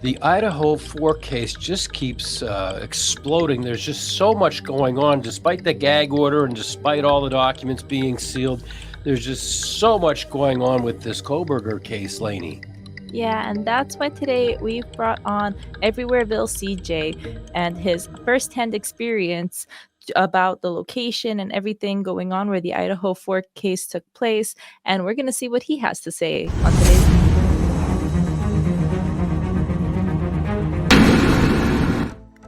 The Idaho 4 case just keeps exploding. There's just so much going on, despite the gag order and despite all the documents being sealed. There's just so much going on with this Kohberger case, Lainey. Yeah, and that's why today we've brought on EvilleCJ and his firsthand experience about the location and everything going on where the Idaho 4 case took place. And we're going to see what he has to say on today's.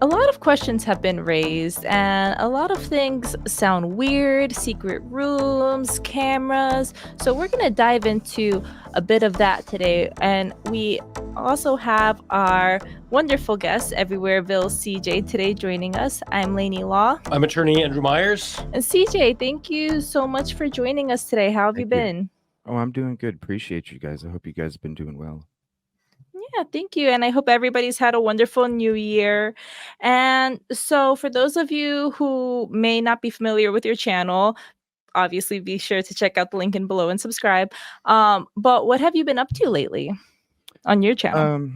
A lot of questions have been raised, and a lot of things sound weird, secret rooms, cameras. So, we're going to dive into a bit of that today. And we also have our wonderful guest, EvilleCJ, today joining us. I'm Lainey Law. I'm attorney Andrew Myers. And CJ, thank you so much for joining us today. How have you been? Oh, I'm doing good. Appreciate you guys. I hope you guys have been doing well. Yeah, thank you. And I hope everybody's had a wonderful new year. And so, for those of you who may not be familiar with your channel, obviously be sure to check out the link in below and subscribe. But what have you been up to lately on your channel?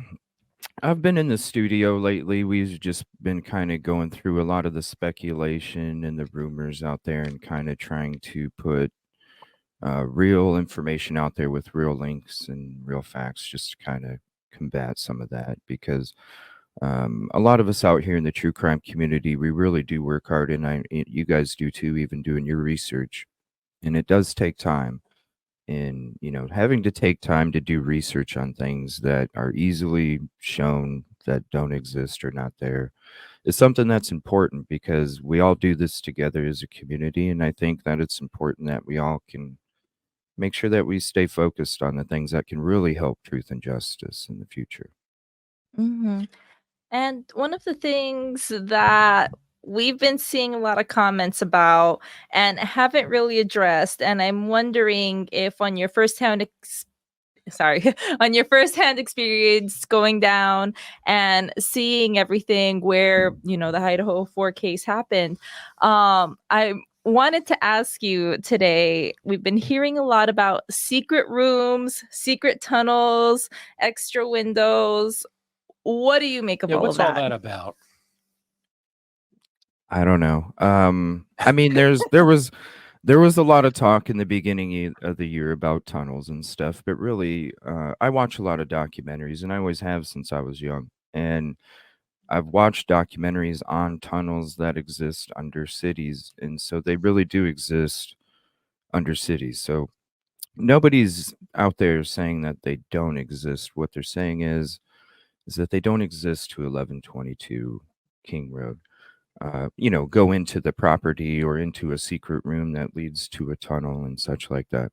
I've been in the studio lately. We've just been kind of going through a lot of the speculation and the rumors out there and kind of trying to put real information out there with real links and real facts just to kind of combat some of that, because a lot of us out here in the true crime community, we really do work hard, and you guys do too, even doing your research, and it does take time. And having to take time to do research on things that are easily shown that don't exist or not there is something that's important, because we all do this together as a community, and I think that it's important that we all can make sure that we stay focused on the things that can really help truth and justice in the future. Mm-hmm. And one of the things that we've been seeing a lot of comments about and haven't really addressed, and I'm wondering if on your firsthand on your firsthand experience going down and seeing everything where the Idaho 4 case happened, I wanted to ask you today, we've been hearing a lot about secret rooms, secret tunnels, extra windows. What do you make of all what's of that? all that about? I don't know. I mean, there was a lot of talk in the beginning of the year about tunnels and stuff, but really, I watch a lot of documentaries, and I always have since I was young. And I've watched documentaries on tunnels that exist under cities, and so they really do exist under cities. So nobody's out there saying that they don't exist. What they're saying is that they don't exist to 1122 King Road. Go into the property or into a secret room that leads to a tunnel and such like that.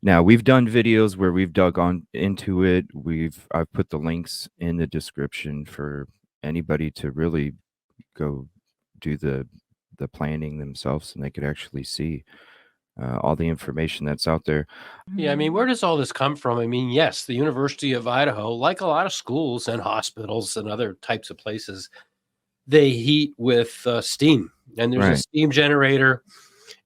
Now we've done videos where we've dug on into it. I've put the links in the description for anybody to really go do the planning themselves, and they could actually see all the information that's out there. Yeah, I mean, where does all this come from? I mean, yes, the University of Idaho, like a lot of schools and hospitals and other types of places, they heat with steam, and there's a steam generator.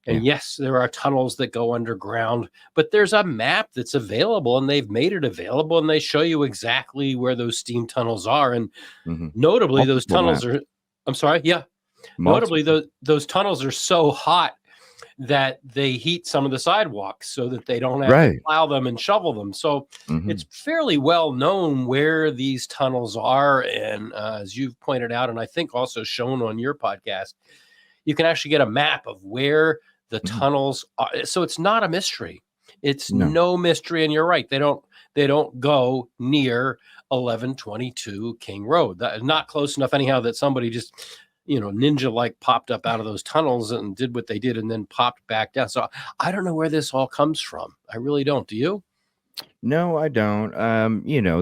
And yes, there are tunnels that go underground, but there's a map that's available, and they've made it available, and they show you exactly where those steam tunnels are. And notably, those tunnels are, I'm sorry, yeah. Notably, those tunnels are so hot that they heat some of the sidewalks so that they don't have to plow them and shovel them. So it's fairly well known where these tunnels are. And as you've pointed out, and I think also shown on your podcast, you can actually get a map of where the tunnels are. So it's not a mystery. It's no mystery. And you're right. They don't go near 1122 King Road. That is not close enough anyhow that somebody just ninja like popped up out of those tunnels and did what they did and then popped back down. So I don't know where this all comes from. I really don't. Do you? No, I don't.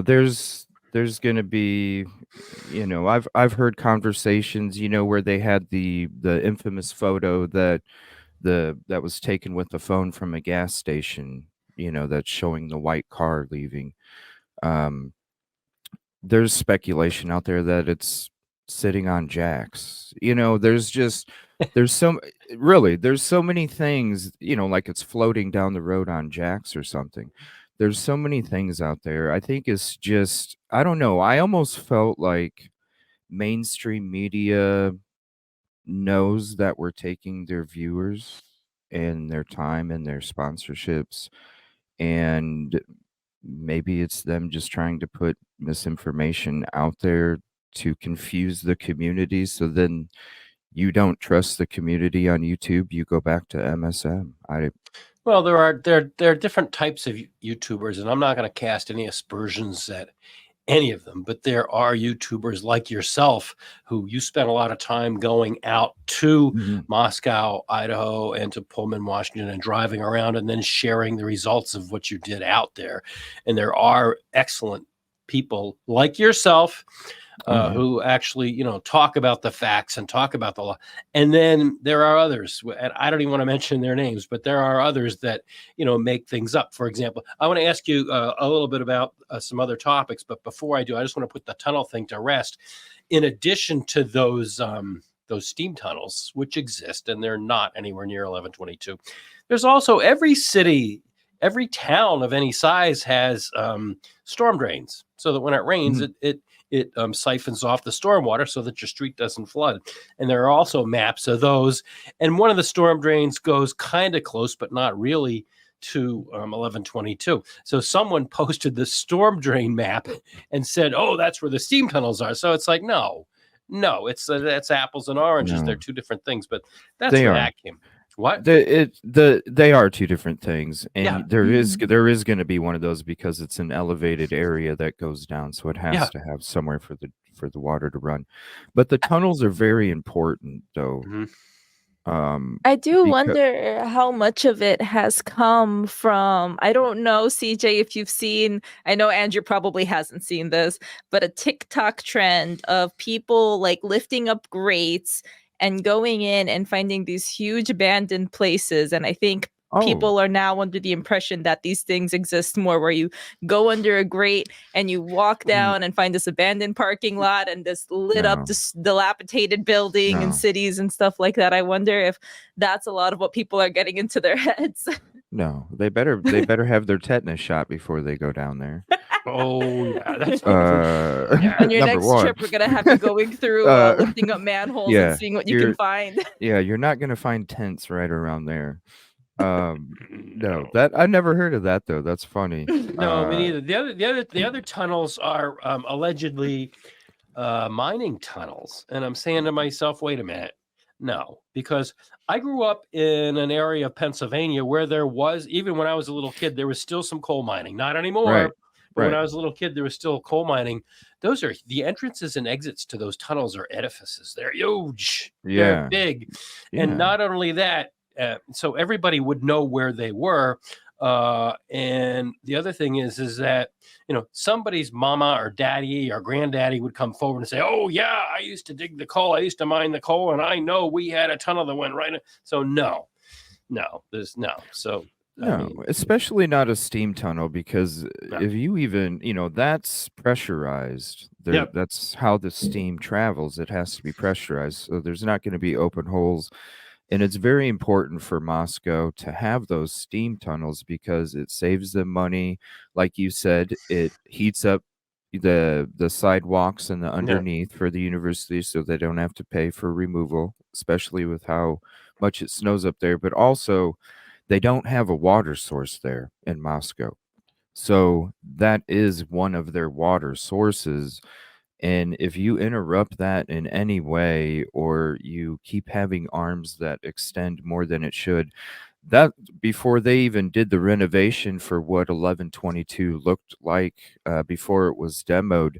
There's going to be, I've heard conversations, where they had the infamous photo that was taken with the phone from a gas station, that's showing the white car leaving. There's speculation out there that it's sitting on jacks. There's so many things, like it's floating down the road on jacks or something. There's so many things out there. I think it's just, I don't know. I almost felt like mainstream media knows that we're taking their viewers and their time and their sponsorships, and maybe it's them just trying to put misinformation out there to confuse the community, so then you don't trust the community on YouTube, you go back to MSM. Well, there are different types of YouTubers, and I'm not going to cast any aspersions at any of them, but there are YouTubers like yourself who you spent a lot of time going out to Mhm. Moscow, Idaho, and to Pullman, Washington, and driving around and then sharing the results of what you did out there. And there are excellent people like yourself Yeah. who actually, talk about the facts and talk about the law. And then there are others, and I don't even want to mention their names, but there are others that, make things up. For example, I want to ask you a little bit about some other topics, but before I do, I just want to put the tunnel thing to rest. In addition to those steam tunnels, which exist, and they're not anywhere near 1122, there's also every city, every town of any size has storm drains, so that when it rains, it siphons off the stormwater so that your street doesn't flood. And there are also maps of those. And one of the storm drains goes kind of close, but not really, to 1122. So someone posted the storm drain map and said, "Oh, that's where the steam tunnels are." So it's like, no, it's that's apples and oranges. They're No, two different things. But that's they where are. that came. What? They are two different things, Yeah. and there is going to be one of those because it's an elevated area that goes down, so it Yeah. has to have somewhere for the water to run. But the tunnels are very important, though. Mhm. I do Because wonder how much of it has come from, I don't know, CJ, if you've seen, I know Andrew probably hasn't seen this, but a TikTok trend of people like lifting up grates and going in and finding these huge abandoned places. And I think people are now under the impression that these things exist more, where you go under a grate and you walk down and find this abandoned parking lot and this lit up, no, this dilapidated building in no, cities and stuff like that. I wonder if that's a lot of what people are getting into their heads. no. They better have their tetanus shot before they go down there. Oh, yeah, that's On your Number next one. trip, we're gonna have you going through lifting up manholes and Yeah, seeing what you can find. you're not gonna find tents right around there. No, no. that I never heard of that though. That's funny. No, me neither. The other tunnels are allegedly mining tunnels, and I'm saying to myself, wait a minute, no, because I grew up in an area of Pennsylvania where there was, even when I was a little kid, there was still some coal mining. Not anymore, Right, but when right. I was a little kid, there was still coal mining. Those are the entrances and exits to those tunnels are edifices. They're huge. They're Yeah, big, and yeah. not only that. So everybody would know where they were. And the other thing is that, somebody's mama or daddy or granddaddy would come forward and say, "Oh yeah, I used to dig the coal. I used to mine the coal, and I know we had a tunnel that went right in." So there's no. So No, especially not a steam tunnel because no. if you even, that's pressurized. Yep. That's how the steam travels. It has to be pressurized. So there's not going to be open holes. And it's very important for Moscow to have those steam tunnels because it saves them money. Like you said, it heats up the sidewalks and the underneath for the university so they don't have to pay for removal, especially with how much it snows up there. But also, they don't have a water source there in Moscow. So that is one of their water sources. And if you interrupt that in any way, or you keep having arms that extend more than it should, that before they even did the renovation for what 1122 looked like before it was demoed,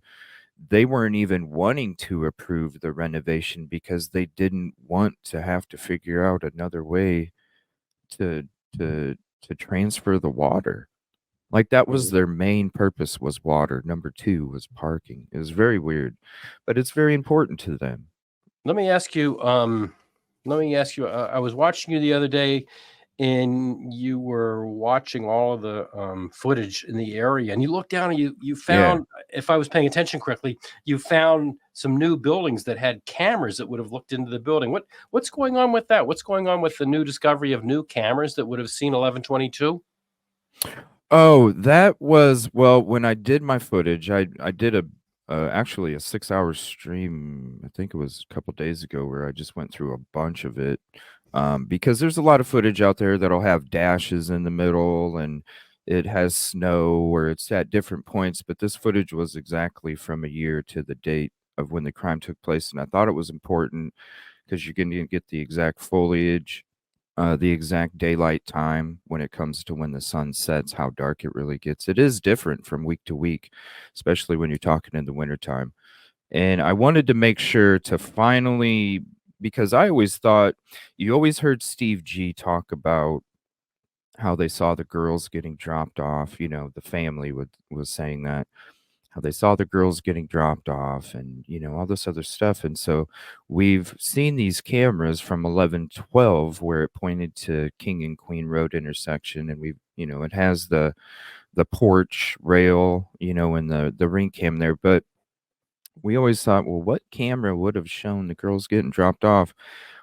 they weren't even wanting to approve the renovation because they didn't want to have to figure out another way to to to transfer the water. Like, that was their main purpose was water. Number 2 was parking. It was very weird, but it's very important to them. Let me ask you. I was watching you the other day, and you were watching all of the footage in the area, and you looked down and you Yeah. found, if I was paying attention correctly, you found some new buildings that had cameras that would have looked into the building. What's going on with that? What's going on with the new discovery of new cameras that would have seen 1122? Oh, that was well, when I did my footage, I did actually a 6-hour stream, I think it was a couple days ago, where I just went through a bunch of it, because there's a lot of footage out there that'll have dashes in the middle, and it has snow, or it's at different points, but this footage was exactly from a year to the date of when the crime took place, and I thought it was important because you're gonna get the exact foliage, the exact daylight time when it comes to when the sun sets, how dark it really gets. It is different from week to week, especially when you're talking in the wintertime. And I wanted to make sure to finally, because I always thought, you always heard Steve G talk about how they saw the girls getting dropped off. The family was saying that, how they saw the girls getting dropped off, and all this other stuff. And so we've seen these cameras from 1112 where it pointed to King and Queen Road intersection, and we've it has the porch rail, and the ring cam there. But we always thought, well, what camera would have shown the girls getting dropped off?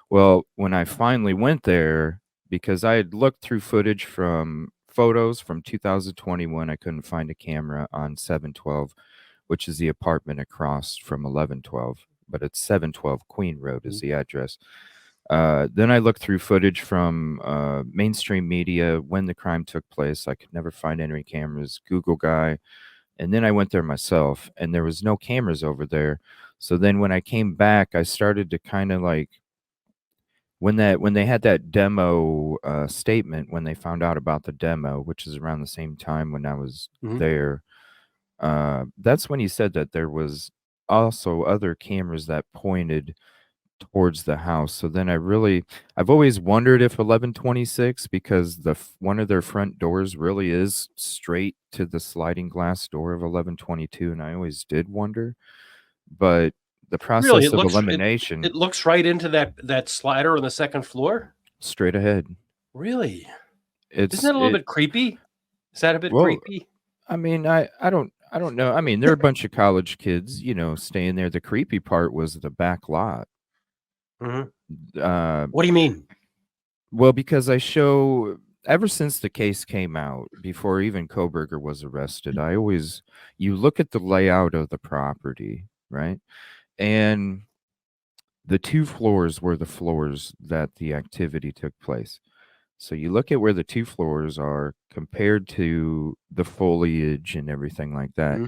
Well, when I finally went there, because I had looked through footage from photos from 2021, I couldn't find a camera on 712, which is the apartment across from 1112, but it's 712 Queen Road is the address. Then I looked through footage from mainstream media when the crime took place. I could never find any cameras. Google guy. And then I went there myself, and there was no cameras over there. So then when I came back, I started to kind of like, when they had that demo statement, when they found out about the demo, which is around the same time when I was there, that's when he said that there was also other cameras that pointed towards the house. So then I've always wondered if 1126, because one of their front doors really is straight to the sliding glass door of 1122, and I always did wonder. But the Really, process of elimination, it looks right into that slider on the second floor. straight ahead. Really? Isn't It's that a little it bit creepy? Is that a bit well, creepy? I mean, I don't know. I mean, they're a bunch of college kids, staying there. The creepy part was the back lot. Uh, What do you mean? Well, because ever since the case came out, before even Kohberger was arrested, you look at the layout of the property, right? And the 2 floors were the floors that the activity took place. So you look at where the 2 floors are compared to the foliage and everything like that.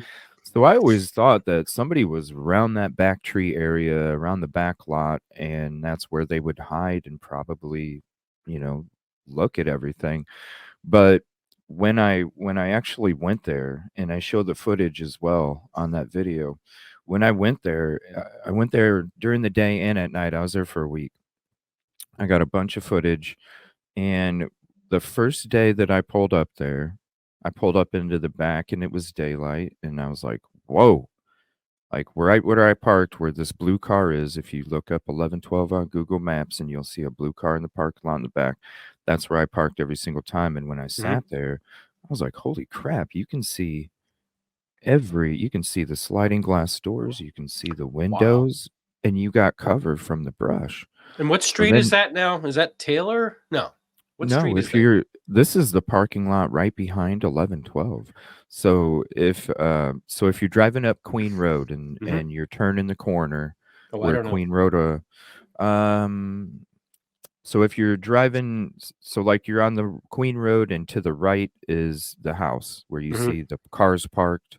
So I always thought that somebody was around that back tree area, around the back lot, and that's where they would hide and probably, you know, look at everything. But when I actually went there, and I showed the footage as well on that video, when I went there during the day and at night. I was there for a week. I got a bunch of footage, and the first day that I pulled up there, I pulled up into the back and it was daylight, and I was like, "Whoa." Like where I parked, where this blue car is, if you look up 1112 on Google Maps, and you'll see a blue car in the parking lot in the back. That's where I parked every single time. And when I sat there, I was like, "Holy crap, you can see the sliding glass doors, you can see the Wow. windows, and you got cover from the brush." And what So street is then that now? Is that Taylor? No. What No, street is if that? this is the parking lot right behind 1112. So if you're driving up Queen Road, and you're turning the corner Oh, I where don't know. Queen Road, so if you're driving, so like you're on the Queen Road, and to the right is the house where you see the cars parked,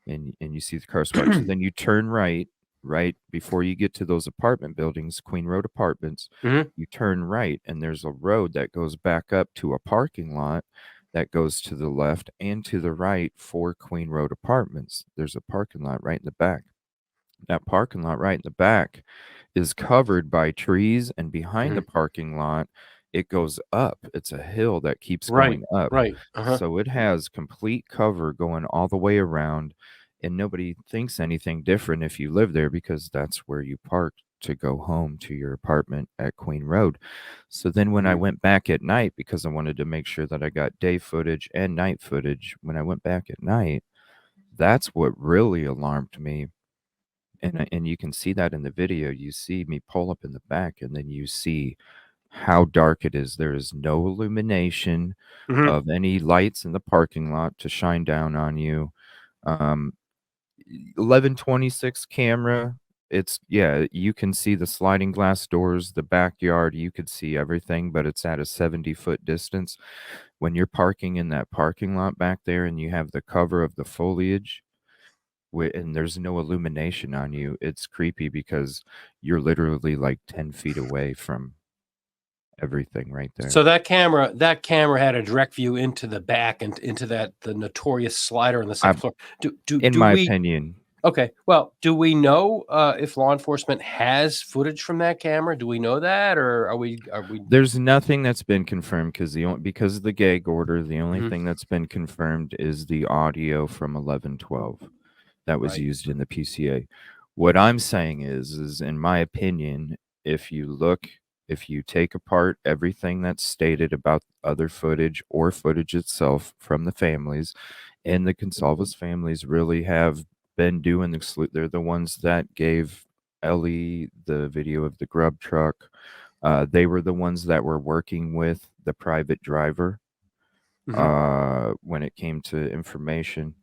and you see the cars parked. So then you turn right before you get to those apartment buildings, Queen Road Apartments. You turn right, and there's a road that goes back up to a parking lot that goes to the left and to the right for Queen Road Apartments. There's a parking lot right in the back. That parking lot right in the back is covered by trees, and behind the parking lot, it goes up. It's a hill that keeps Right. going up. Right. So it has complete cover going all the way around, and nobody thinks anything different if you live there, because that's where you park to go home to your apartment at Queen Road. So then when I went back at night, because I wanted to make sure that I got day footage and night footage, when I went back at night, that's what really alarmed me. And you can see that in the video. You see me pull up in the back, and then you see how dark it is. There is no illumination Mhm. of any lights in the parking lot to shine down on you. Um, 1126 camera, it's yeah, you can see the sliding glass doors, the backyard, you could see everything, but it's at a 70-foot distance. When you're parking in that parking lot back there and you have the cover of the foliage, and there's no illumination on you, it's creepy because you're literally like 10 feet away from everything right there. So that camera had a direct view into the back and into the notorious slider on the second floor. In Do my we opinion, Okay, well, do we know, if law enforcement has footage from that camera? Do we know that, or are we there's nothing that's been confirmed because of the gag order, the only Mhm. thing that's been confirmed is the audio from 1112 that was Right. used in the PCA. What I'm saying is in my opinion, if you take apart everything that's stated about other footage or footage itself from the families, and the Goncalves families really have been doing they're the ones that gave Ellie the video of the grub truck. They were the ones that were working with the private driver Mhm. when it came to information.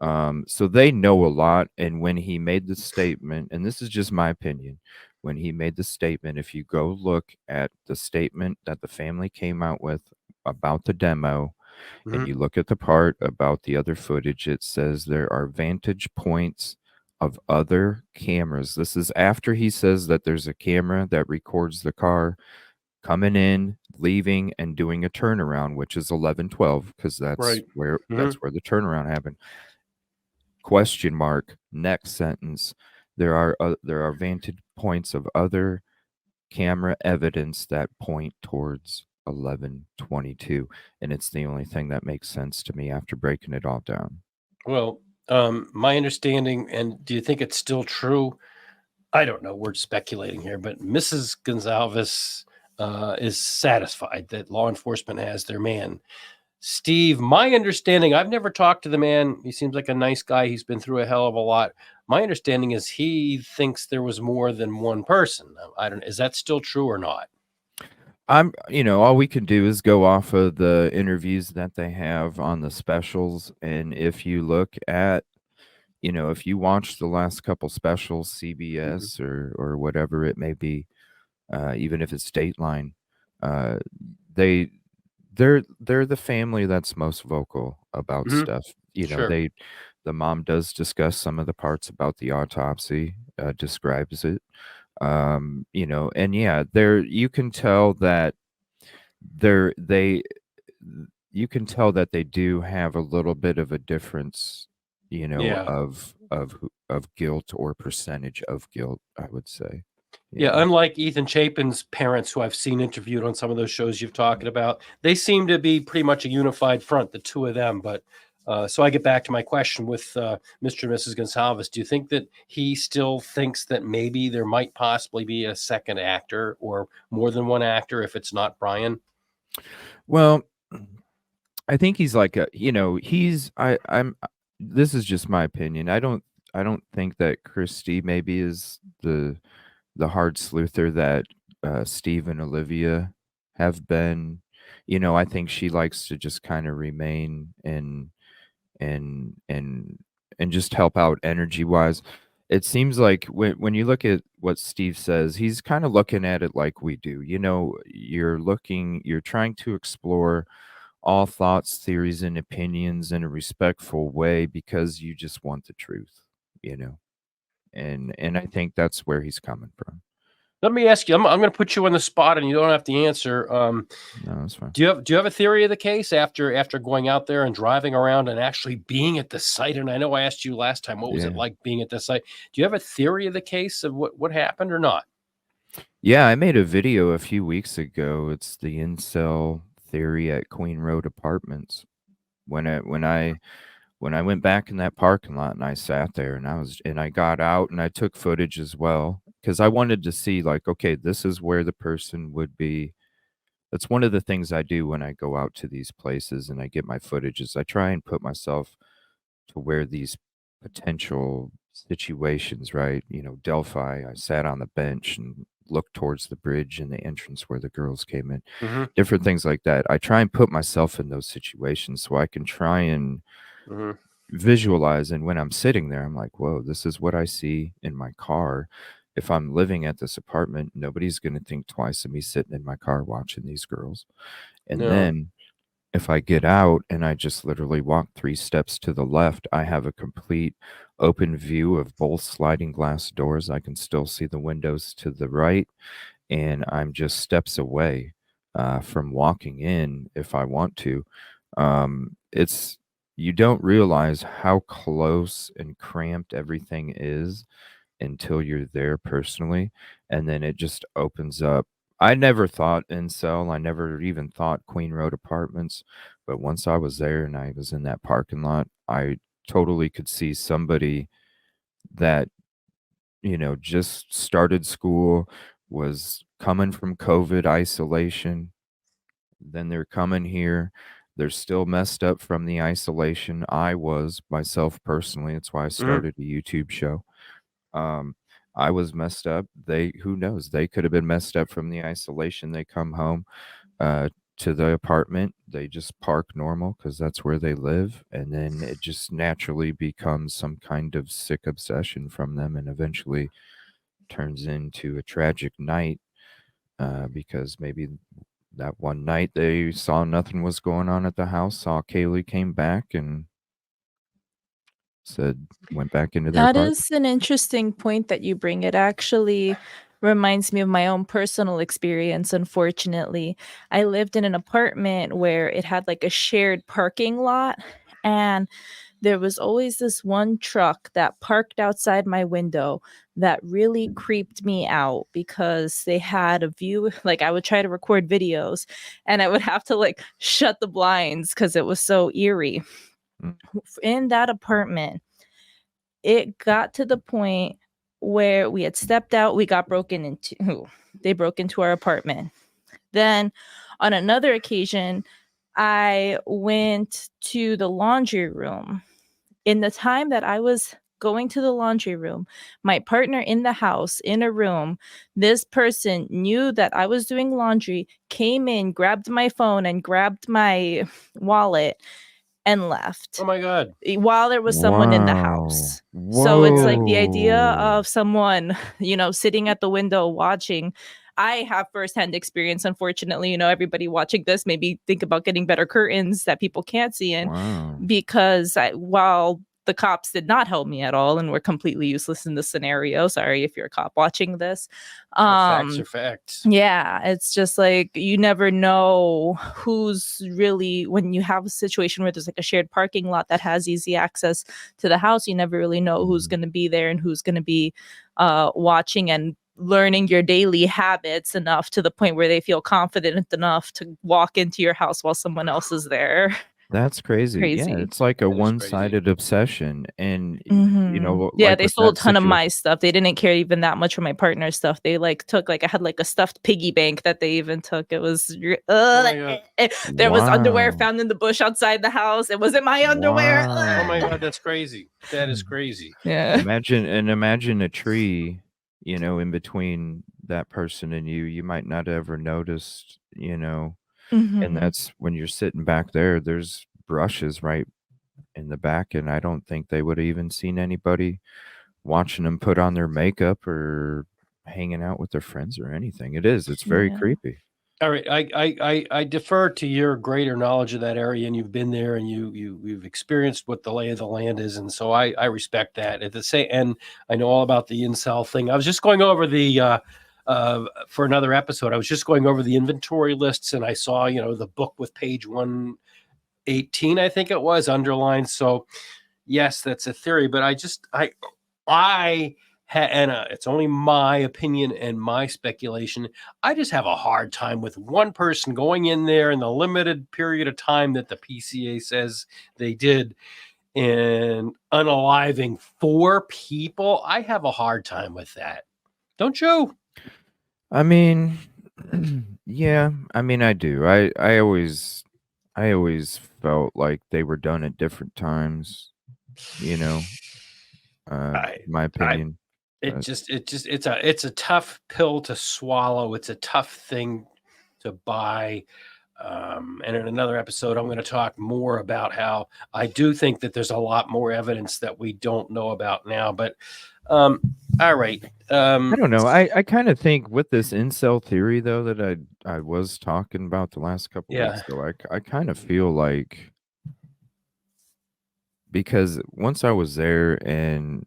So they know a lot. And when he made the statement, and this is just my opinion, when he made the statement, if you go look at the statement that the family came out with about the demo, and Mhm. you look at the part about the other footage, it says there are vantage points of other cameras. This is after he says that there's a camera that records the car coming in, leaving, and doing a turnaround, which is 1112, because Right. that's Mhm. where the turnaround happened. Question mark. Next sentence. There are vantage points of other camera evidence that point towards 1122, and it's the only thing that makes sense to me after breaking it all down. Well, my understanding, and do you think it's still true? I don't know, we're speculating here, but Mrs. Gonzalez, is satisfied that law enforcement has their man. Steve, my understanding, I've never talked to the man. He seems like a nice guy. He's been through a hell of a lot. My understanding is he thinks there was more than one person. I don't, is that still true or not? All we can do is go off of the interviews that they have on the specials. And if you look at, if you watch the last couple specials, Mhm. CBS or whatever it may be, even if it's Dateline, uh, they they're the family that's most vocal about Mhm. stuff. Sure. The mom does discuss some of the parts about the autopsy, describes it. And yeah, there you can tell that they're they you can tell that they do have a little bit of a difference, Yeah. of guilt or percentage of guilt, I would say. Yeah, Yeah. unlike Ethan Chapin's parents, who I've seen interviewed on some of those shows you've talking about, they seem to be pretty much a unified front, the two of them. But so I get back to my question with Mr. and Mrs. Gonsalves. Do you think that he still thinks that maybe there might possibly be a second actor or more than one actor if it's not Brian? Well, I think he's like I'm this is just my opinion. I don't think that Christy maybe is the hard sleuther that Steve and Olivia have been. I think she likes to just kind of remain and and and just help out energy wise. It seems like when you look at what Steve says, he's kind of looking at it like we do. You're trying to explore all thoughts, theories, and opinions in a respectful way because you just want the truth, you know. And I think that's where he's coming from. Let me ask you. I'm going to put you on the spot, and you don't have to answer. No, that's fine. Do you have a theory of the case after going out there and driving around and actually being at the site? And I know I asked you last time, what was it Yeah. like being at the site? Do you have a theory of the case of what happened or not? Yeah, I made a video a few weeks ago. It's the incel theory at Queen Road Apartments. When I went back in that parking lot and I sat there and I got out and I took footage as well because I wanted to see like, okay, this is where the person would be. That's one of the things I do when I go out to these places and I get my footage is I try and put myself to where these potential situations, right? Delphi, I sat on the bench and look towards the bridge and the entrance where the girls came in. Mm-hmm. Different things like that. I try and put myself in those situations so I can try and Mm-hmm. visualize. And when I'm sitting there, I'm like, whoa, this is what I see in my car. If I'm living at this apartment, nobody's going to think twice of me sitting in my car watching these girls. And No. then if I get out and I just literally walk 3 steps to the left, I have a complete open view of both sliding glass doors. I can still see the windows to the right, and I'm just steps away from walking in if I want to. It's you don't realize how close and cramped everything is until you're there personally, and then it just opens up. I never thought Incel. I never even thought Queen Road Apartments, but once I was there and I was in that parking lot, I totally could see somebody that, just started school, was coming from COVID isolation, then they're coming here. They're still messed up from the isolation. I was myself personally. That's why I started a YouTube show. I was messed up. Who knows? They could have been messed up from the isolation. They come home to the apartment. They just park normal because that's where they live. And then it just naturally becomes some kind of sick obsession from them and eventually turns into a tragic night because maybe that one night they saw nothing was going on at the house, saw Kaylee came back and went back into their That apartment. is an interesting point that you bring. It actually reminds me of my own personal experience. Unfortunately, I lived in an apartment where it had like a shared parking lot, and there was always this one truck that parked outside my window that really creeped me out because they had a view. Like, I would try to record videos and I would have to like shut the blinds because it was so eerie. Mm. In that apartment, it got to the point where we had stepped out, we got broken into. They broke into our apartment. Then on another occasion, I went to the laundry room. In the time that I was going to the laundry room, my partner in the house, in a room, this person knew that I was doing laundry, came in, grabbed my phone and grabbed my wallet and left Oh my God. while there was someone in the house. So it's like the idea of someone, sitting at the window watching. I have firsthand experience, unfortunately. Everybody watching this, maybe think about getting better curtains that people can't see in, Wow. because while the cops did not help me at all and were completely useless in this scenario. Sorry if you're a cop watching this. Facts are facts. Yeah, it's just like you never know who's really, when you have a situation where there's like a shared parking lot that has easy access to the house, you never really know who's going to be there and who's going to be watching and learning your daily habits enough to the point where they feel confident enough to walk into your house while someone else is there. That's crazy. Yeah, Crazy. it's like a That is crazy. one-sided obsession. And, Yeah, like they with stole a that ton of situation. my stuff. They didn't care even that much for my partner's stuff. They like took, like, I had like a stuffed piggy bank that they even took. It was Oh my God. there was underwear Wow. found in the bush outside the house. It wasn't my underwear. Oh my Wow. God, that's crazy. That is crazy. Yeah. Imagine a tree, in between that person and you. You might not ever noticed, and Mhm. that's when you're sitting back there, there's brushes right in the back, and I don't think they would have even seen anybody watching them put on their makeup or hanging out with their friends or anything. It's very Yeah. creepy. All right, I defer to your greater knowledge of that area, and you've been there, and you've experienced what the lay of the land is, and so I respect that. At the same, and I know all about the incel thing. I was just going over the for another episode. I was just going over the inventory lists, and I saw the book with page 118, I think it was, underlined. So yes, that's a theory, but and it's only my opinion and my speculation. I just have a hard time with one person going in there in the limited period of time that the PCA says they did and unaliving 4 people. I have a hard time with that. Don't you? I mean, yeah, I do. I always felt like they were done at different times, I, my opinion. It's a tough pill to swallow. It's a tough thing to buy. And in another episode, I'm going to talk more about how I do think that there's a lot more evidence that we don't know about now. But all right. I don't know. I kind of think with this incel theory, though, that I was talking about the last couple weeks, though, I kind of feel like, because once I was there and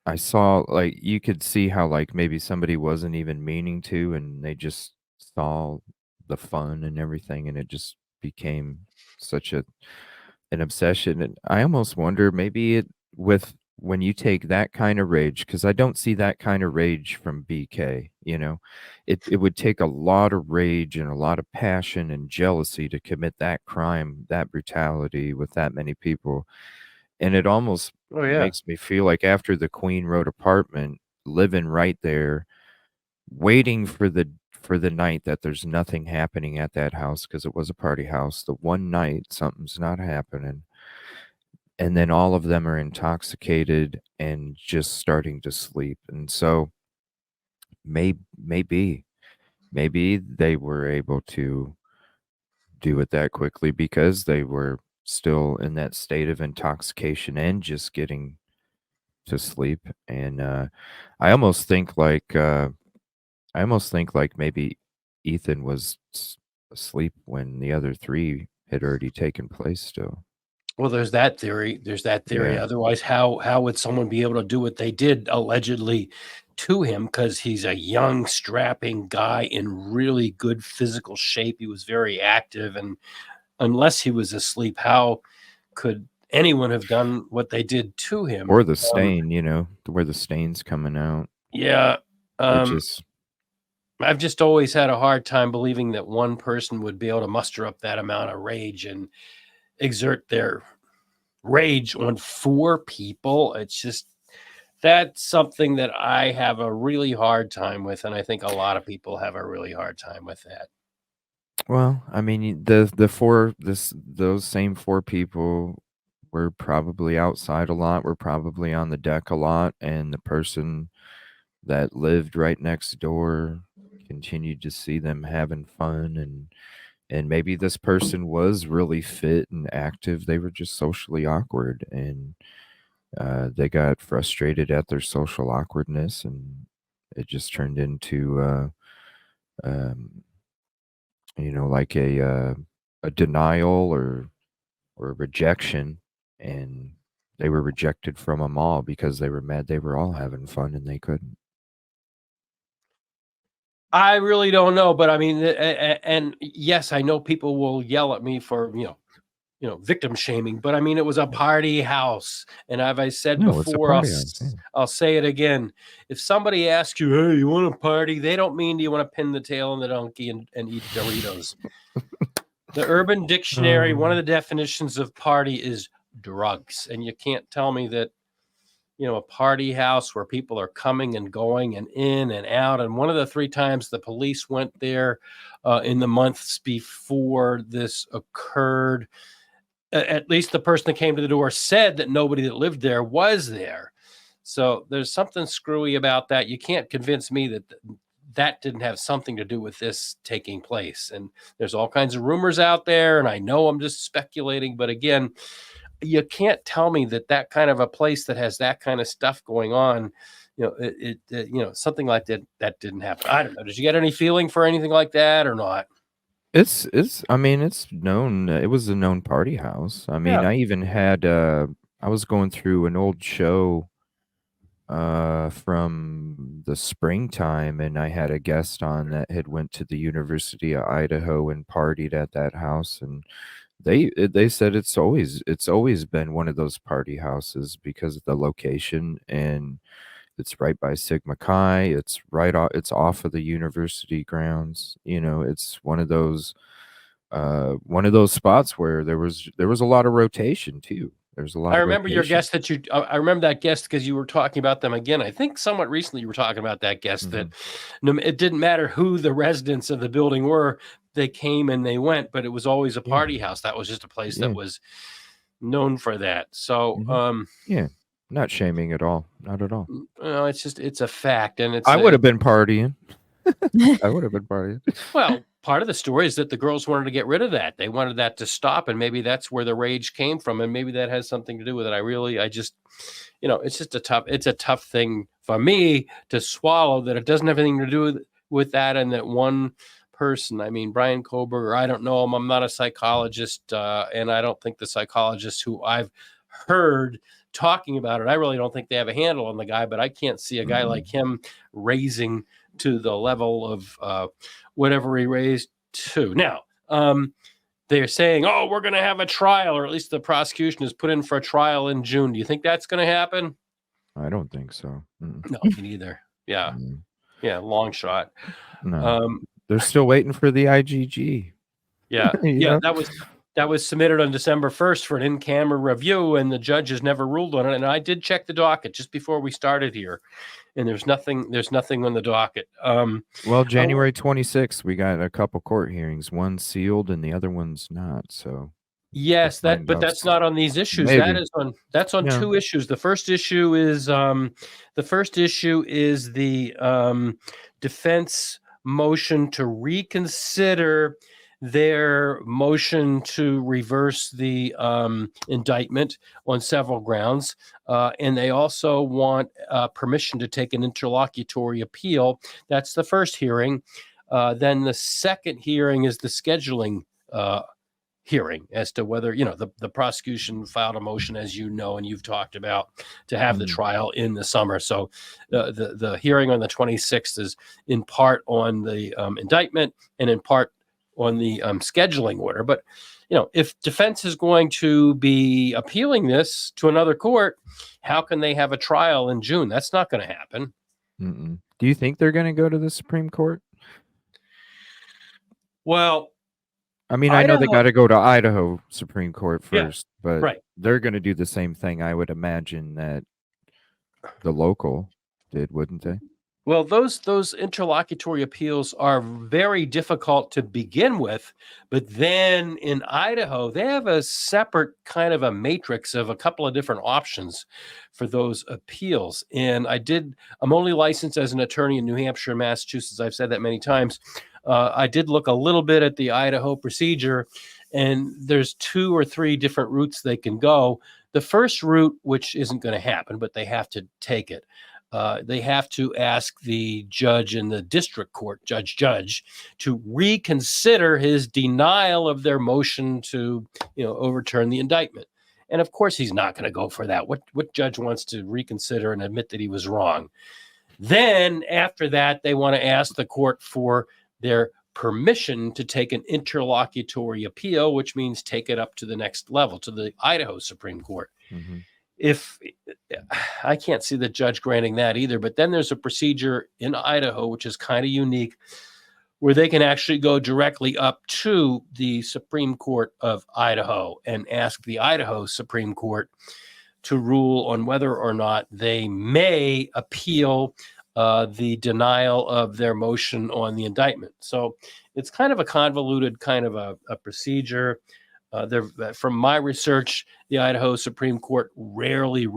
I saw, like, you could see how, like, maybe somebody wasn't even meaning to, and they just saw the fun and everything, and it just became such an obsession. And I almost wonder, maybe it with when you take that kind of rage, because I don't see that kind of rage from BK. It would take a lot of rage and a lot of passion and jealousy to commit that crime, that brutality with that many people. And it almost makes me feel like after the Queen Road apartment, living right there, waiting for the night that there's nothing happening at that house, because it was a party house. The one night something's not happening, and then all of them are intoxicated and just starting to sleep. And so maybe they were able to do it that quickly because they were still in that state of intoxication and just getting to sleep. And I almost think like maybe Ethan was asleep when the other three had already taken place still. Well, there's that theory. Yeah. Otherwise, how would someone be able to do what they did allegedly to him? Because he's a young, strapping guy in really good physical shape. He was very active, and unless he was asleep, how could anyone have done what they did to him? Or the stain, where the stain's coming out. Yeah. I've just always had a hard time believing that one person would be able to muster up that amount of rage and exert their rage on 4 people. It's just, that's something that I have a really hard time with, and I think a lot of people have a really hard time with that. Well, I mean, those same 4 people were probably outside a lot, were probably on the deck a lot, and the person that lived right next door continued to see them having fun, and maybe this person was really fit and active. They were just socially awkward, and they got frustrated at their social awkwardness, and it just turned into like a denial or rejection, and they were rejected from them all because they were mad they were all having fun and they couldn't. I really don't know, but I mean, and yes, I know people will yell at me for victim shaming, but I mean, it was a party house, and as I said before, I'll say it again: if somebody asks you, "Hey, you want to party?" they don't mean, "Do you want to pin the tail on the donkey and eat Doritos?" The Urban Dictionary, one of the definitions of party is drugs, and you can't tell me that a party house where people are coming and going and in and out. And one of the 3 times the police went there in the months before this occurred, at least the person that came to the door said that nobody that lived there was there. So there's something screwy about that. You can't convince me that that didn't have something to do with this taking place. And there's all kinds of rumors out there, and I know I'm just speculating, but again, you can't tell me that kind of a place that has that kind of stuff going on, something like that didn't happen. I don't know. Did you get any feeling for anything like that or not? I mean, it's known. It was a known party house. I mean, I even had I was going through an old show from the springtime, and I had a guest on that had went to the University of Idaho and partied at that house, and they said it's always been one of those party houses because of the location, and it's right by Sigma Chi. It's off of the university grounds. It's one of those spots where there was a lot of rotation too. There's a lot. I remember your guest I remember that guest because you were talking about them again. I think somewhat recently you were talking about that guest that it didn't matter who the residents of the building were. They came and they went, but it was always a party house. That was just a place that was known for that. So, yeah. Not shaming at all. Not at all. No, it's a fact, and I would have been partying. I would have been partying. Well, part of the story is that the girls wanted to get rid of that. They wanted that to stop, and maybe that's where the rage came from, and maybe that has something to do with it. I just, it's just a tough thing for me to swallow that it doesn't have anything to do with that, and that one person. I mean, Bryan Kohberger, I don't know him. I'm not a psychologist, and I don't think the psychologists who I've heard talking about it, I really don't think they have a handle on the guy, but I can't see a guy like him raising to the level of whatever he raised to. Now, they're saying, oh, we're going to have a trial, or at least the prosecution is put in for a trial in June. Do you think that's going to happen? I don't think so. No, me neither. Yeah. Yeah, long shot. No. They're still waiting for the IGG. Yeah. Yeah, that was submitted on December 1st for an in-camera review, and the judge has never ruled on it. And I did check the docket just before we started here, and there's nothing on the docket. Well, January 26th, we got a couple court hearings. One's sealed and the other one's not. So yes, but that's not on these issues. Maybe. That's on two issues. The first issue is the defense motion to reconsider their motion to reverse the indictment on several grounds. And they also want permission to take an interlocutory appeal. That's the first hearing. Then the second hearing is the scheduling hearing as to whether, the prosecution filed a motion, as you know, and you've talked about, to have the trial in the summer. So the hearing on the 26th is in part on the indictment and in part on the scheduling order. But, if defense is going to be appealing this to another court, how can they have a trial in June? That's not going to happen. Do you think they're going to go to the Supreme Court? Well, I mean, I know they got to go to Idaho Supreme Court first, but right. They're going to do the same thing, I would imagine, that the local did, wouldn't they? Well, those interlocutory appeals are very difficult to begin with, but then in Idaho, they have a separate kind of a matrix of a couple of different options for those appeals. And I'm only licensed as an attorney in New Hampshire and Massachusetts. I've said that many times. I did look a little bit at the Idaho procedure, and there's 2 or 3 different routes they can go. The first route, which isn't going to happen, but they have to take it. They have to ask the judge in the district court, judge, to reconsider his denial of their motion to, overturn the indictment. And of course, he's not going to go for that. What judge wants to reconsider and admit that he was wrong? Then after that, they want to ask the court for their permission to take an interlocutory appeal, which means take it up to the next level, to the Idaho Supreme Court. If I can't see the judge granting that either, but then there's a procedure in Idaho, which is kind of unique, where they can actually go directly up to the Supreme Court of Idaho and ask the Idaho Supreme Court to rule on whether or not they may appeal the denial of their motion on the indictment. So it's kind of a convoluted kind of a procedure. From my research, the Idaho Supreme Court rarely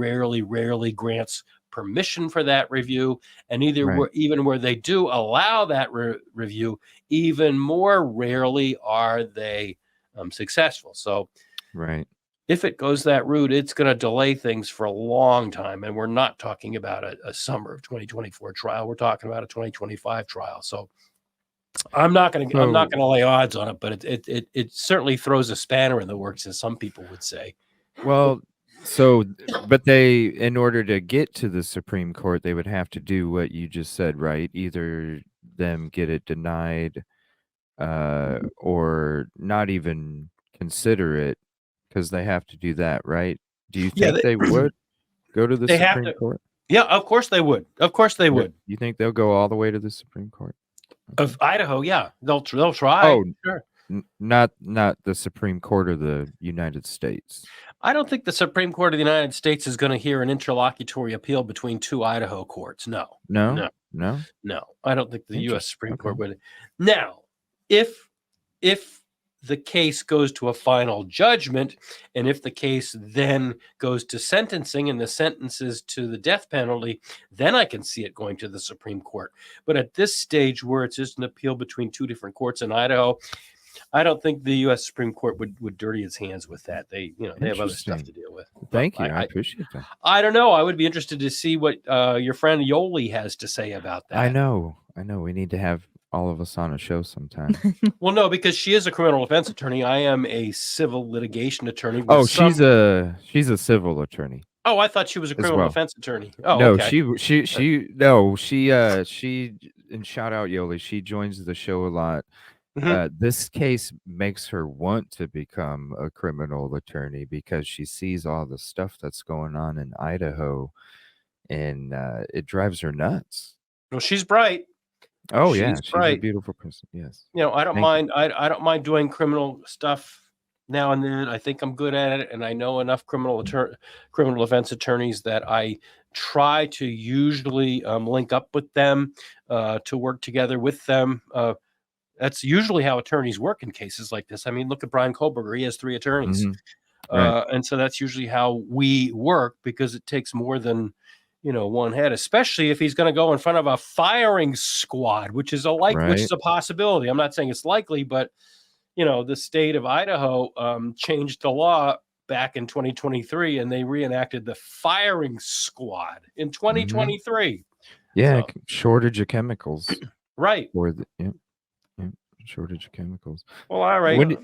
grants permission for that review, and even where they do allow that review, even more rarely are they successful. So, if it goes that route, it's going to delay things for a long time, and we're not talking about a summer of 2024 trial. We're talking about a 2025 trial. So I'm not going to lay odds on it, but it certainly throws a spanner in the works, as some people would say. Well, but they, in order to get to the Supreme Court, they would have to do what you just said, right? Either them get it denied, or not even consider it, because they have to do that, right? Do you think they would go to the Supreme Court? Yeah, of course they would. Of course they would. You think they'll go all the way to the Supreme Court? Of Idaho, yeah. They'll try. Oh, sure. Not the Supreme Court of the United States. I don't think the Supreme Court of the United States is going to hear an interlocutory appeal between 2 Idaho courts. No. I don't think the U.S. Supreme Court would. Now, if the case goes to a final judgment, and if the case then goes to sentencing and the sentences to the death penalty, then I can see it going to the Supreme Court. But at this stage, where it's just an appeal between two different courts in Idaho, I don't think the U.S. Supreme Court would dirty its hands with that. They have other stuff to deal with. Thank you. I appreciate that. I don't know. I would be interested to see what your friend Yoli has to say about that. I know. We need to have all of us on a show sometime. Well, no, because she is a criminal defense attorney. I am a civil litigation attorney. Oh, she's a civil attorney. Oh, I thought she was a criminal defense attorney. Oh, no, okay. she and shout out Yoli. She joins the show a lot. This case makes her want to become a criminal attorney because she sees all the stuff that's going on in Idaho, and it drives her nuts. Well, she's bright. Oh, she's a beautiful person. Yes. I don't mind. I don't mind doing criminal stuff now and then. I think I'm good at it, and I know enough criminal defense attorneys that I try to usually link up with them to work together with them. That's usually how attorneys work in cases like this. I mean, look at Bryan Kohberger. He has 3 attorneys. Right. And so that's usually how we work, because it takes more than, one head, especially if he's going to go in front of a firing squad, which is which is a possibility. I'm not saying it's likely, but, the state of Idaho changed the law back in 2023, and they reenacted the firing squad in 2023. Yeah, shortage of chemicals. Right. Shortage of chemicals. Well, all right.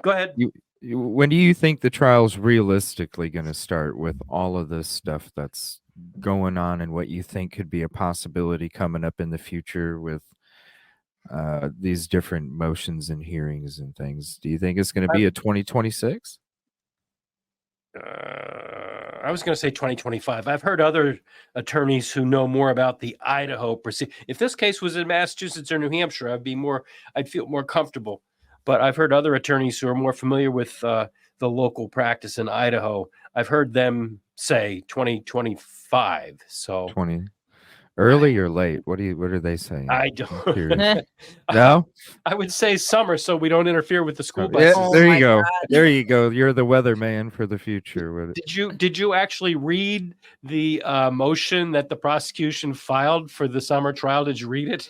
Go ahead. When do you think the trial's realistically going to start, with all of this stuff that's going on, and what you think could be a possibility coming up in the future with these different motions and hearings and things? Do you think it's going to be a 2026? I was going to say 2025. I've heard other attorneys who know more about the Idaho proceeding. If this case was in Massachusetts or New Hampshire, I'd feel more comfortable. But I've heard other attorneys who are more familiar with the local practice in Idaho. I've heard them say 2025. So 20. Early or late? What are they saying? I don't. No? I would say summer, so we don't interfere with the school buses. Yeah, there you go. God. There you go. You're the weatherman for the future. Did you actually read the motion that the prosecution filed for the summer trial? Did you read it?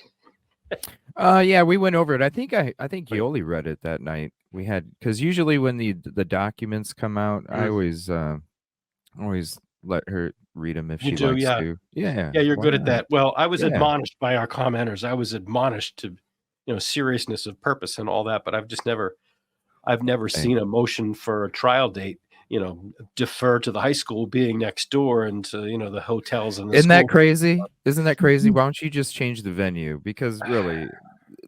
Yeah, we went over it. I think Yoli read it that night. We had, because usually when the documents come out, I always let her read them if she likes to. Yeah, you're good at that. Well, I was admonished by our commenters. I was admonished to, seriousness of purpose and all that. But I've never seen a motion for a trial date, defer to the high school being next door and to, the hotels and the Isn't that crazy? Isn't that crazy? Why don't you just change the venue? Because really,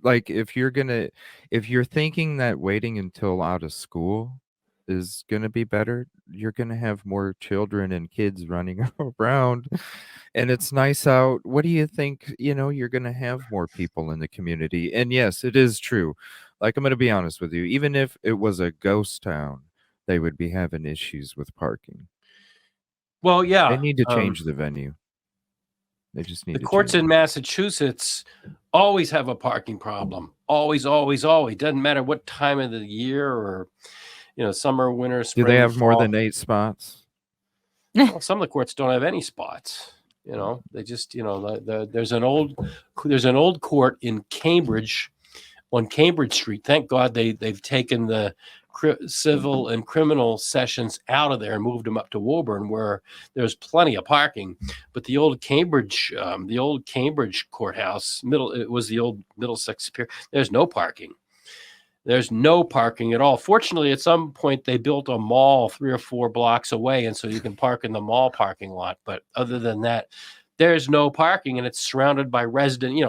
like, if you're thinking that waiting until out of school is going to be better, you're going to have more children and kids running around, and it's nice out. What do you think? You're going to have more people in the community. And yes, it is true. Like, I'm going to be honest with you. Even if it was a ghost town, they would be having issues with parking. Well, yeah. They need to change the venue. They just need the courts in Massachusetts always have a parking problem. Always, always, always. Doesn't matter what time of the year or, summer, winter, spring. Do they have fall. more than 8 spots? Well, some of the courts don't have any spots. They just, there's an old court in Cambridge, on Cambridge Street. Thank God they've taken the civil and criminal sessions out of there and moved them up to Woburn, where there's plenty of parking. But the old Cambridge courthouse, it was the old Middlesex Superior. There's no parking. There's no parking at all. Fortunately, at some point they built a mall 3 or 4 blocks away, and so you can park in the mall parking lot. But other than that, there's no parking, and it's surrounded by resident.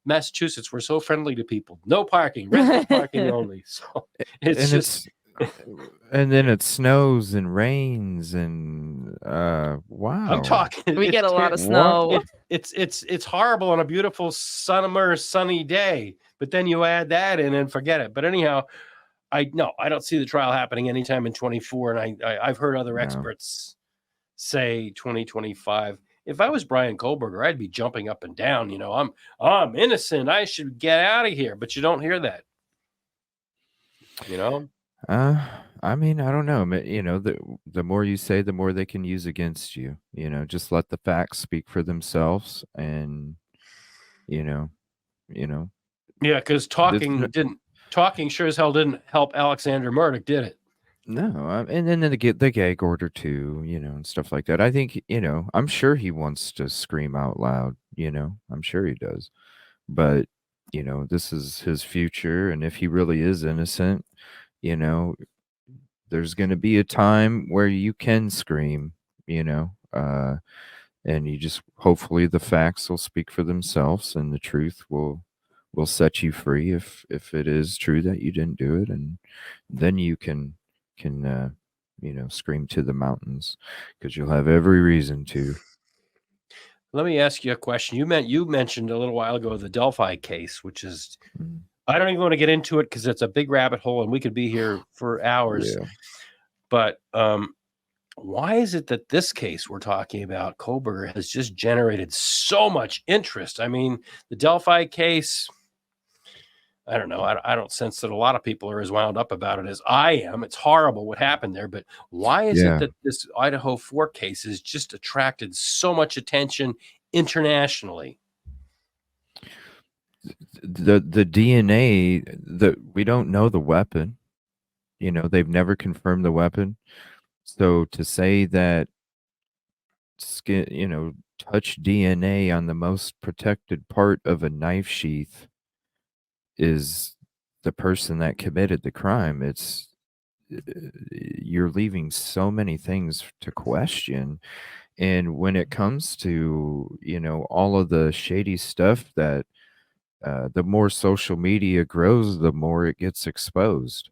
Massachusetts, we're so friendly to people. No parking, resident parking only. So and then it snows and rains and wow. I'm talking. We get a lot of snow. It's horrible on a beautiful summer sunny day, but then you add that in and forget it. But anyhow, I don't see the trial happening anytime in 24, and I've heard other experts say 2025. If I was Bryan Kohberger, I'd be jumping up and down. I'm innocent. I should get out of here. But you don't hear that. You know? I mean, I don't know. You know, the more you say, the more they can use against you. You know, just let the facts speak for themselves, and you know, you know, Yeah, because there's talking sure as hell didn't help Alexander Murdoch, did it? no, and then the gag order too, you know, and stuff like that. I think, you know, I'm sure he wants to scream out loud. You know, I'm sure he does, but you know, this is his future, and if he really is innocent, you know, there's going to be a time where you can scream, you know, and you just hopefully the facts will speak for themselves, and the truth will set you free if it is true that you didn't do it, and then you can you know, scream to the mountains, because you'll have every reason to. Let me ask you a question. You mentioned a little while ago the Delphi case, which is Mm, I don't even want to get into it because it's a big rabbit hole and we could be here for hours. yeah. But why is it that this case we're talking about, Kohberger, has just generated so much interest? I mean, the Delphi case, I don't know. I don't sense that a lot of people are as wound up about it as I am. It's horrible what happened there. But why is it Yeah. that this Idaho 4 case has just attracted so much attention internationally? The DNA, we don't know the weapon. You know, they've never confirmed the weapon. So to say that skin, you know, touch DNA on the most protected part of a knife sheath is the person that committed the crime, it's you're leaving so many things to question. And when it comes to, you know, all of the shady stuff that the more social media grows, the more it gets exposed.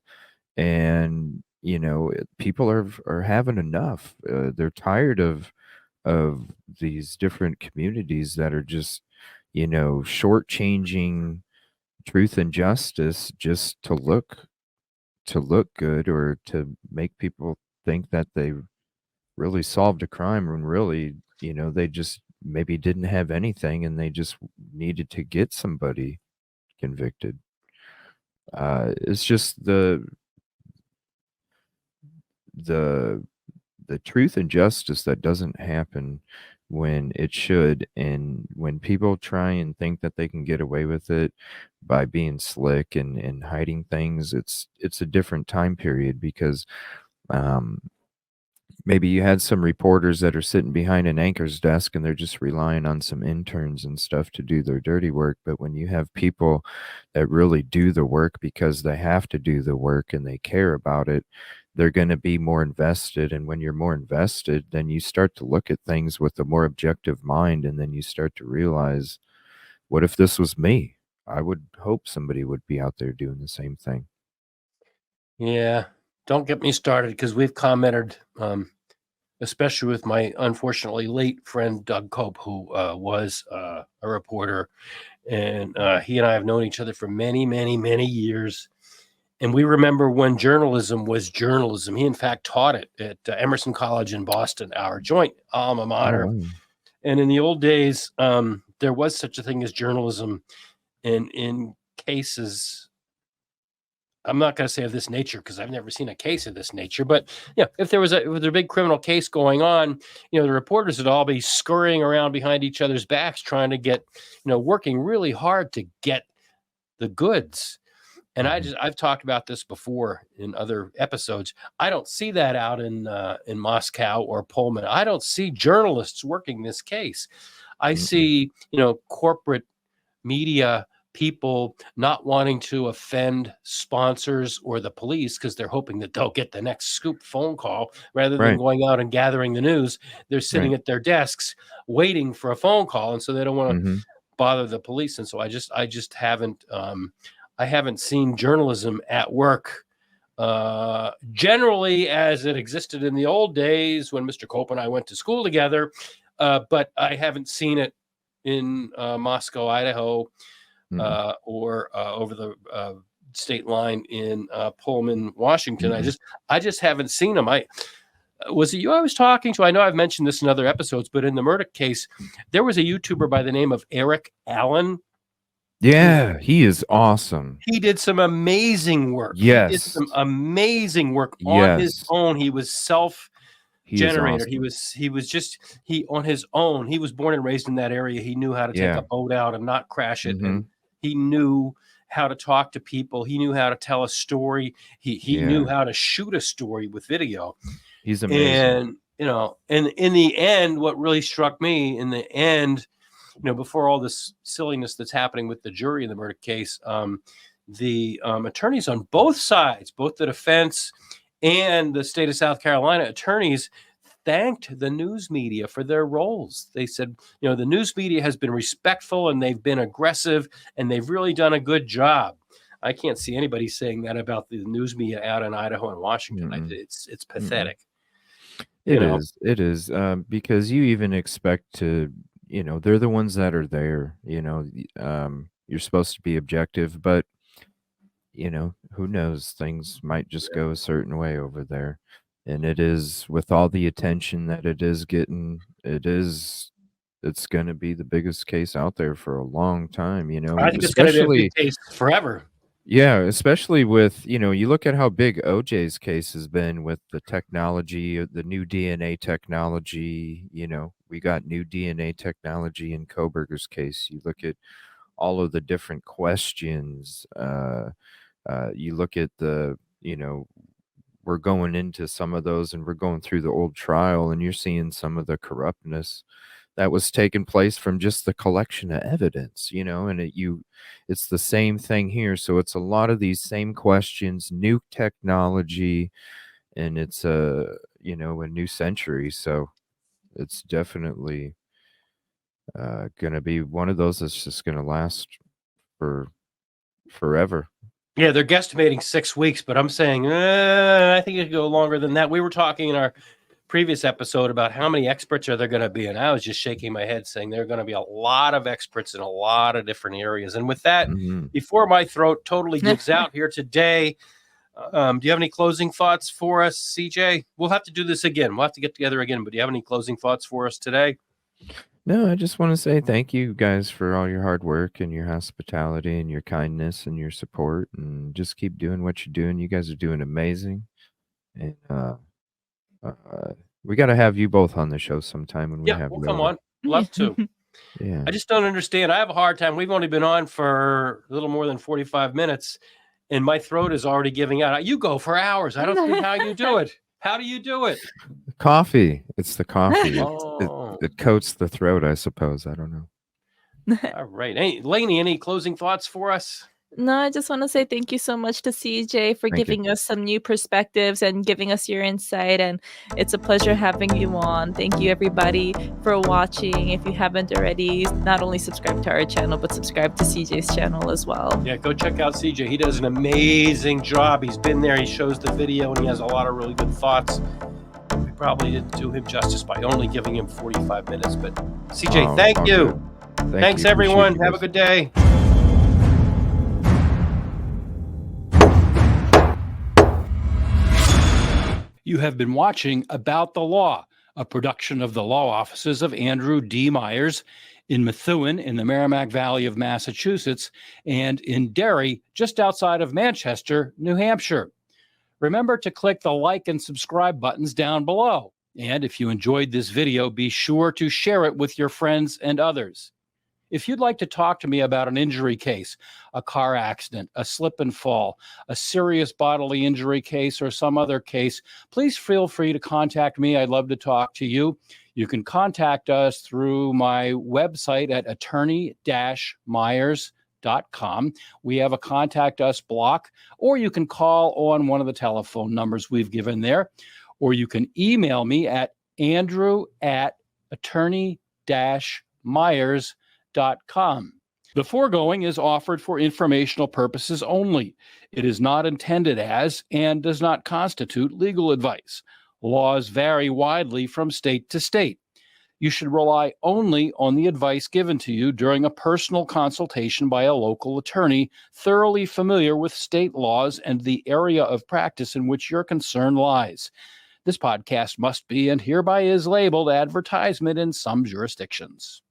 And you know, people are having enough. They're tired of these different communities that are just, you know, shortchanging truth and justice just to look good, or to make people think that they really solved a crime, when really, you know, they just maybe didn't have anything, and they just needed to get somebody convicted. It's just the the truth and justice that doesn't happen when it should, and when people try and think that they can get away with it by being slick and hiding things, it's a different time period, because um maybe you had some reporters that are sitting behind an anchor's desk, and they're just relying on some interns and stuff to do their dirty work. But when you have people that really do the work because they have to do the work and they care about it, they're going to be more invested. And when you're more invested, then you start to look at things with a more objective mind. And then you start to realize, what if this was me? I would hope somebody would be out there doing the same thing. Yeah, don't get me started because we've commented, especially with my unfortunately late friend Doug Cope, who was a reporter, and he and I have known each other for many, many, many years. And we remember when journalism was journalism. He, in fact, taught it at Emerson College in Boston, our joint alma Oh, mater. wow. And in the old days, there was such a thing as journalism. And in cases, I'm not going to say of this nature because I've never seen a case of this nature, but yeah, if there was a big criminal case going on, you know, the reporters would all be scurrying around behind each other's backs trying to get, you know, working really hard to get the goods. And Mhm. I've talked about this before in other episodes. I don't see that out in Moscow or Pullman. I don't see journalists working this case. I Mm-mm. see, you know, corporate media people not wanting to offend sponsors or the police because they're hoping that they'll get the next scoop phone call rather than Right, going out and gathering the news. They're sitting right. at their desks waiting for a phone call, and so they don't want to Mhm. bother the police. And so I just haven't I haven't seen journalism at work generally as it existed in the old days when Mr. Cope and I went to school together, but I haven't seen it in Moscow, Idaho, Mm-mm. or over the state line in Pullman, Washington. Mm-mm. I just haven't seen them. I was it you I was talking to? I know I've mentioned this in other episodes, but in the Murdoch case, there was a YouTuber by the name of Eric Allen. Yeah, he is awesome. He did some amazing work. He did Yes. some amazing work on his Yes. own. He was He is self-generated. awesome. He was just on his own. He was born and raised in that area. He knew how to take Yeah. a boat out and not crash it, Mhm. and he knew how to talk to people. He knew how to tell a story. He knew Yeah. how to shoot a story with video. He's amazing. And and in the end, what really struck me in the end, before all this silliness that's happening with the jury in the murder case, the attorneys on both sides, both the defense and the state of South Carolina attorneys, thanked the news media for their roles. They said, the news media has been respectful and they've been aggressive and they've really done a good job. I can't see anybody saying that about the news media out in Idaho and Washington. Mm-mm. It's pathetic. It is, because you even expect to, they're the ones that are there, you're supposed to be objective, but, who knows? Things might just go a certain way over there. And it is, with all the attention that it is getting, it's going to be the biggest case out there for a long time, I think it's going to be a especially, big case forever. yeah, especially with, you look at how big OJ's case has been with the technology, the new DNA technology, we got new DNA technology in Kohberger's case. You look at all of the different questions, you look at the, we're going into some of those and we're going through the old trial and you're seeing some of the corruptness that was taking place from just the collection of evidence, and it's the same thing here. So it's a lot of these same questions, new technology, and it's a new century. So it's definitely going to be one of those that's just going to last for forever. Yeah, they're guesstimating 6 weeks, but I'm saying I think it could go longer than that. We were talking in our previous episode about how many experts are there going to be, and I was just shaking my head saying there are going to be a lot of experts in a lot of different areas. And with that, before my throat totally gives out here today, do you have any closing thoughts for us, CJ? We'll have to do this again. We'll have to get together again, but do you have any closing thoughts for us today? No, I just want to say thank you guys for all your hard work and your hospitality and your kindness and your support, and just keep doing what you're doing. You guys are doing amazing. And we got to have you both on the show sometime when we have we'll you come over. on. Love to. Yeah. I just don't understand. I have a hard time. We've only been on for a little more than 45 minutes, and my throat is already giving out. You go for hours. I don't see how you do it. How do you do it? Coffee. It's the coffee. Oh. It coats the throat, I suppose. I don't know. All right. Hey, Lainey, any closing thoughts for us? No, I just want to say thank you so much to CJ for giving us some new perspectives and giving us your insight. And it's a pleasure having you on. Thank you, everybody, for watching. If you haven't already, not only subscribe to our channel, but subscribe to CJ's channel as well. Yeah, go check out CJ. He does an amazing job. He's been there. He shows the video, and he has a lot of really good thoughts. We probably didn't do him justice by only giving him 45 minutes. But CJ, thank you. Thanks, everyone. Have a good day. You have been watching About the Law, a production of the law offices of Andrew D. Myers in Methuen in the Merrimack Valley of Massachusetts and in Derry, just outside of Manchester, New Hampshire. Remember to click the like and subscribe buttons down below. And if you enjoyed this video, be sure to share it with your friends and others. If you'd like to talk to me about an injury case, a car accident, a slip and fall, a serious bodily injury case, or some other case, please feel free to contact me. I'd love to talk to you. You can contact us through my website at attorney-myers.com. We have a contact us block, or you can call on one of the telephone numbers we've given there, or you can email me at andrew@attorney-myers.com. The foregoing is offered for informational purposes only. It is not intended as and does not constitute legal advice. Laws vary widely from state to state. You should rely only on the advice given to you during a personal consultation by a local attorney thoroughly familiar with state laws and the area of practice in which your concern lies. This podcast must be and hereby is labeled advertisement in some jurisdictions.